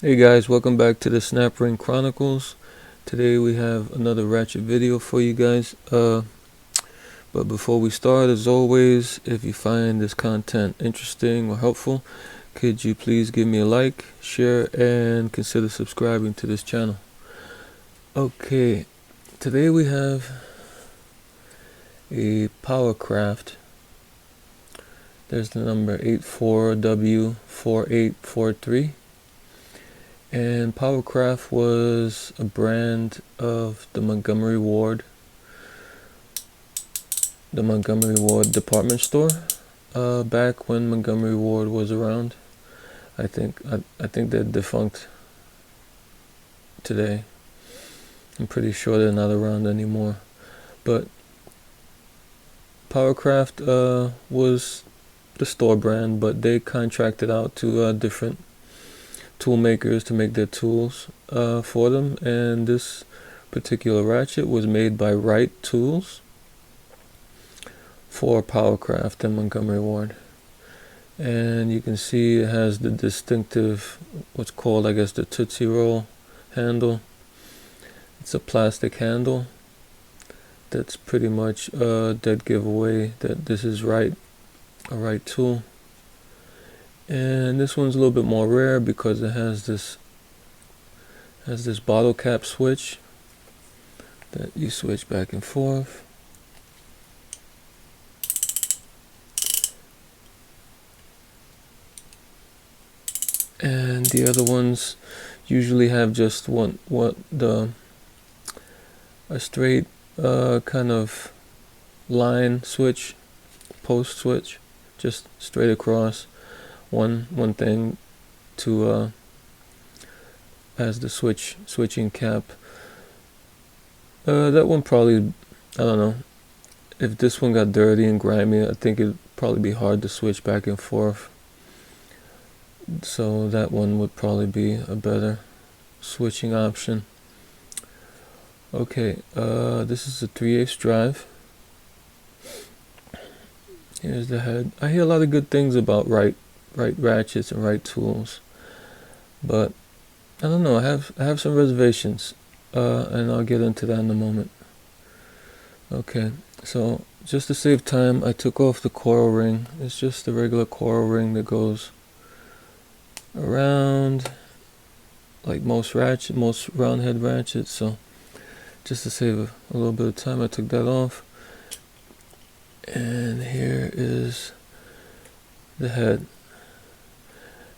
Hey guys, welcome back to the Snap Ring Chronicles. Today we have another Ratchet video for you guys. But before we start, as always, if you find this content interesting or helpful, could you please give me a like, share, and consider subscribing to this channel. Okay, today we have a Powr-Kraft. There's the number 84W4843. And Powr-Kraft was a brand of the Montgomery Ward department store. Back when Montgomery Ward was around. I think they're defunct today. I'm pretty sure they're not around anymore. But Powr-Kraft was the store brand, but they contracted out to different tool makers to make their tools for them, and this particular ratchet was made by Wright tools for Powr-Kraft and Montgomery Ward. And you can see it has the distinctive, what's called, I guess, the Tootsie Roll handle. It's a plastic handle. That's pretty much a dead giveaway that this is a Wright tool. And this one's a little bit more rare because it has this bottle cap switch that you switch back and forth. And the other ones usually have just a straight kind of line switch, post switch, just straight across. One thing to as the switching cap. That one probably, I don't know, if this one got dirty and grimy, I think it'd probably be hard to switch back and forth. So that one would probably be a better switching option. Okay, this is a 3/8 drive. Here's the head. I hear a lot of good things about Wright ratchets and Wright tools, but I don't know. I have some reservations, and I'll get into that in a moment. Okay, so just to save time, I took off the coil ring. It's just the regular coil ring that goes around, like most round head ratchets. So just to save a little bit of time, I took that off. And here is the head.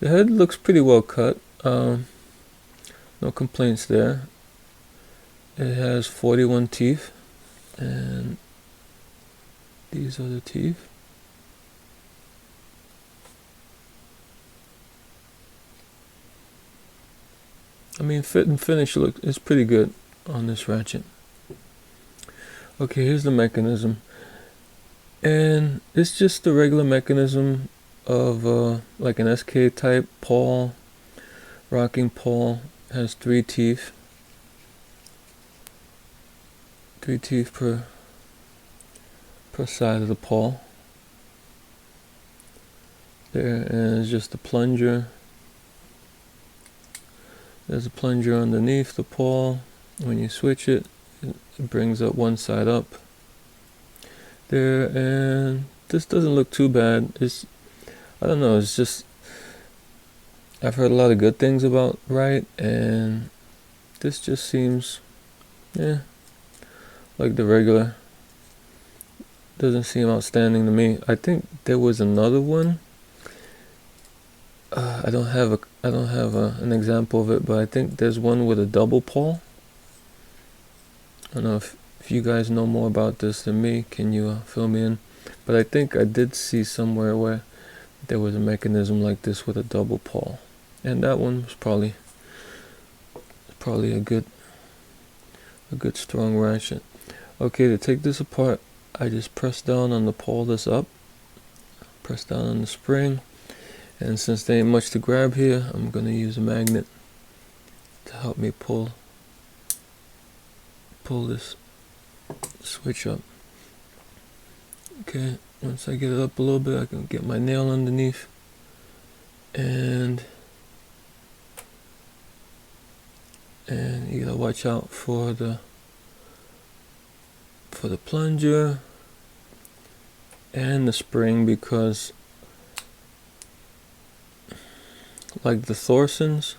The head looks pretty well cut. No complaints there. It has 41 teeth, and these are the teeth. I mean, fit and finish is pretty good on this ratchet. Okay, here's the mechanism, and it's just the regular mechanism of like an SK type pawl, rocking pawl. Has 3 teeth. 3 teeth per side of the pawl. There, and it's just a plunger. There's a plunger underneath the pawl. When you switch it, it brings up one side up. There, and this doesn't look too bad. I don't know, it's just, I've heard a lot of good things about Wright, and this just seems, yeah, like the regular. Doesn't seem outstanding to me. I think there was another one. I don't have an example of it, but I think there's one with a double pawl. I don't know if you guys know more about this than me. Can you fill me in? But I think I did see somewhere where there was a mechanism like this with a double pawl, and that one was probably a good strong ratchet. Okay, to take this apart, I just press down on the pawl that's up, press down on the spring, and since there ain't much to grab here, I'm gonna use a magnet to help me pull this switch up. Okay, once I get it up a little bit, I can get my nail underneath, and watch out for the plunger and the spring, because like the Thorsons,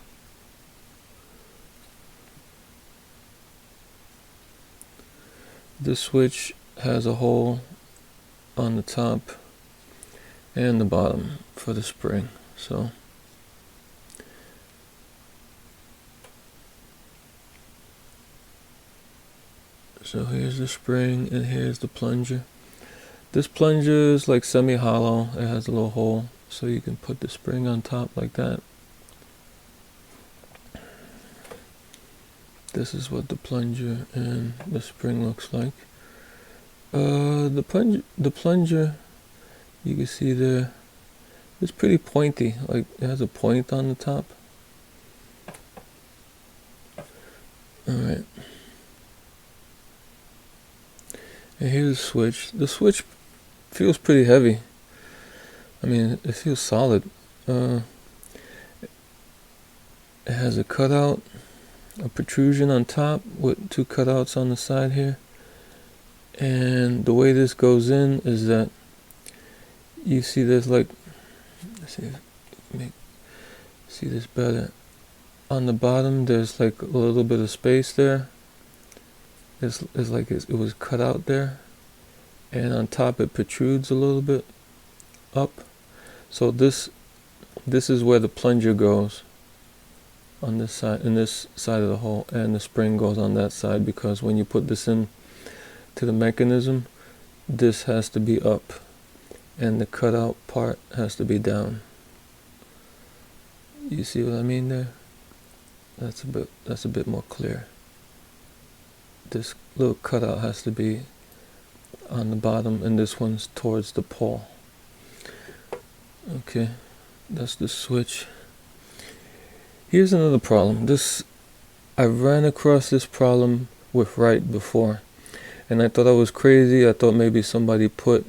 this switch has a hole on the top and the bottom for the spring. So here's the spring and here's the plunger. This plunger is like semi-hollow. It has a little hole, so you can put the spring on top like that. This is what the plunger and the spring looks like. The plunger, you can see there, it's pretty pointy. Like it has a point on the top. All right. And here's the switch. The switch feels pretty heavy. I mean, it feels solid. It has a cutout, a protrusion on top with 2 cutouts on the side here. And the way this goes in is that you see there's like, let's see if I can see this better. On the bottom there's like a little bit of space there. It's like it was cut out there, and on top it protrudes a little bit up. So this is where the plunger goes, on this side, in this side of the hole, and the spring goes on that side, because when you put this in to the mechanism, this has to be up and the cutout part has to be down. You see what I mean there? That's a bit more clear. This little cutout has to be on the bottom, and this one's towards the pole. Okay, that's the switch. Here's another problem. I ran across this problem with Wright before, and I thought I was crazy. I thought maybe somebody put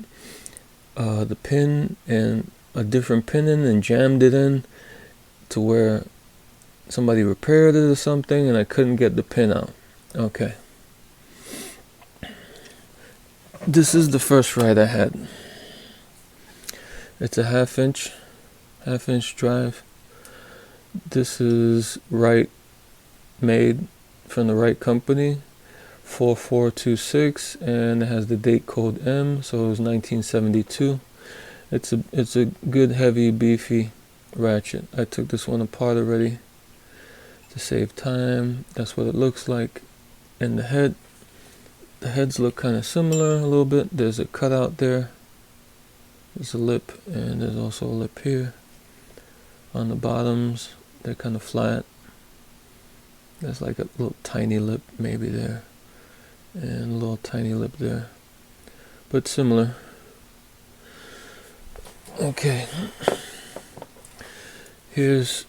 the pin and a different pin in and jammed it in to where somebody repaired it or something, and I couldn't get the pin out. Okay. This is the first Wright I had. It's a half inch drive. This is Wright, made from the Wright company, 4426, and it has the date code M, so it was 1972. It's a good, heavy, beefy ratchet. I took this one apart already to save time. That's what it looks like. And the heads look kind of similar a little bit. There's a cutout there. There's a lip, and there's also a lip here. On the bottoms, they're kind of flat. There's like a little tiny lip maybe there, and a little tiny lip there, but similar. Okay, here's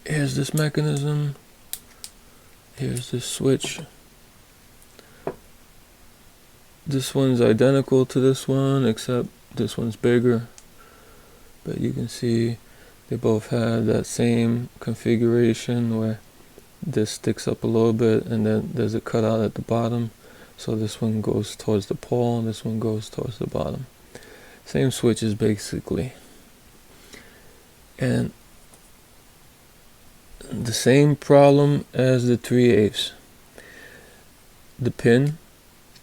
this mechanism. Here's this switch. This one's identical to this one, except this one's bigger. But you can see they both have that same configuration where this sticks up a little bit and then there's a cutout at the bottom. So this one goes towards the pole and this one goes towards the bottom. Same switches basically. And the same problem as the 3/8. The pin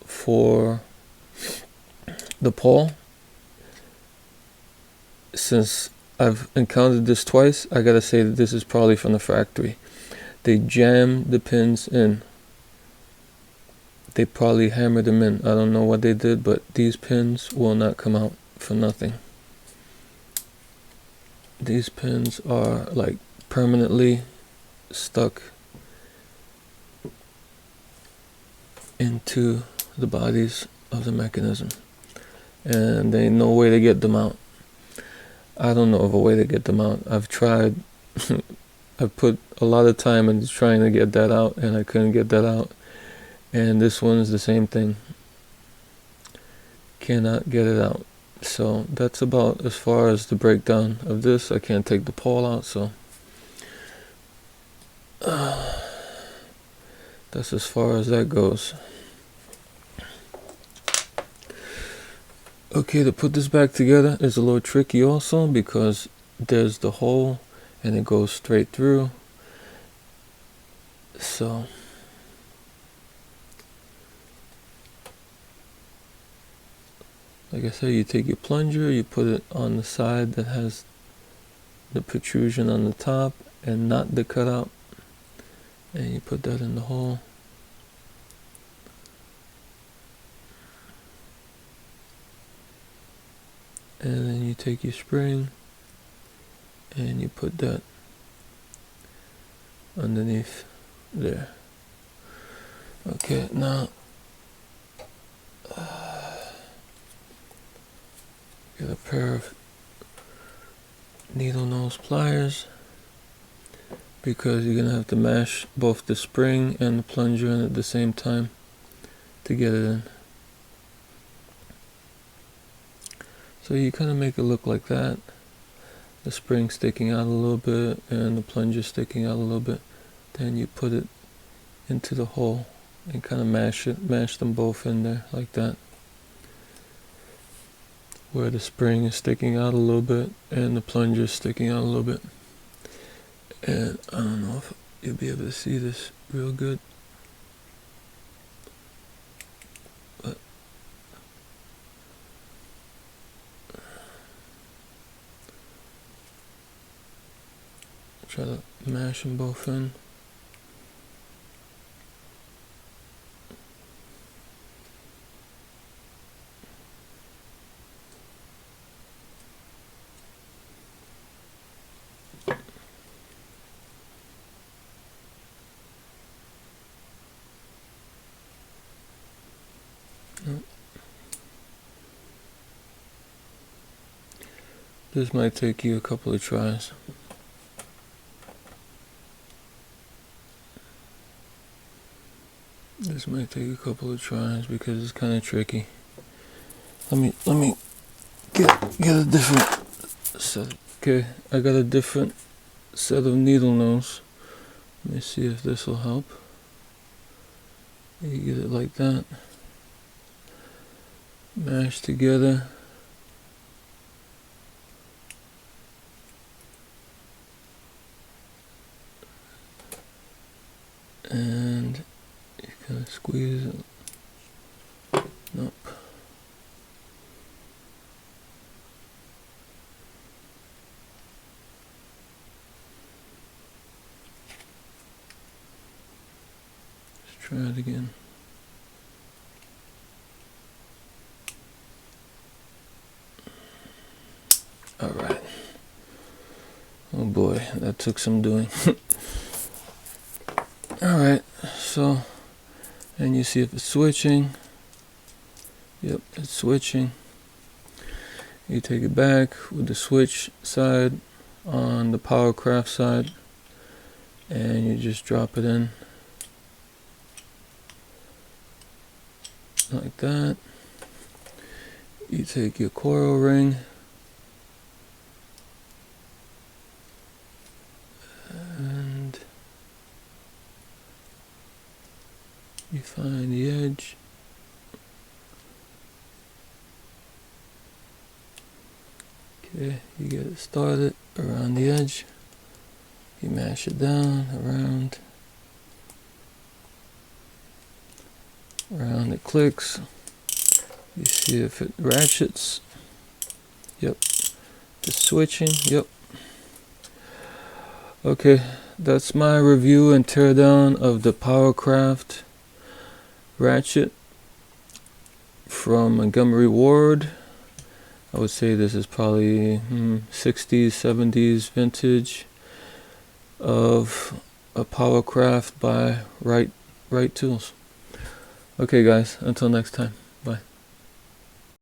for the pole, since I've encountered this twice, I gotta say that this is probably from the factory. They jammed the pins in. They probably hammered them in. I don't know what they did, but these pins will not come out for nothing. These pins are like permanently stuck into the bodies of the mechanism, and there ain't no way to get them out. I don't know of a way to get them out. I've tried. I've put a lot of time into trying to get that out, and I couldn't get that out. And this one is the same thing. Cannot get it out So that's about as far as the breakdown of this. I can't take the pole out, so that's as far as that goes. Okay, to put this back together is a little tricky also, because there's the hole and it goes straight through. So like I said, you take your plunger, you put it on the side that has the protrusion on the top and not the cutout, and you put that in the hole. And then you take your spring and you put that underneath there. Okay, now get a pair of needle nose pliers, because you're gonna have to mash both the spring and the plunger in at the same time to get it in. So you kind of make it look like that, the spring sticking out a little bit and the plunger sticking out a little bit. Then you put it into the hole and kind of mash them both in there like that, where the spring is sticking out a little bit and the plunger is sticking out a little bit. And I don't know if you'll be able to see this real good, but try to mash them both in. This might take you a couple of tries. This might take a couple of tries because it's kind of tricky. Let me get a different set. Okay, I got a different set of needle nose. Let me see if this will help. You get it like that. Mash together. And you kind of squeeze it. Nope. Let's try it again. All right. Oh boy, that took some doing. Alright, so, and you see if it's switching. Yep, it's switching. You take it back with the switch side on the Powr-Kraft side, and you just drop it in like that. You take your coil ring and you find the edge. Okay, you get it started around the edge. You mash it down around it clicks. You see if it ratchets. Yep. Just switching. Yep. Okay, that's my review and teardown of the Powr-Kraft Ratchet from Montgomery Ward. I would say this is probably 60s, 70s vintage of a Powr-Kraft by Wright Tools. Okay guys, until next time.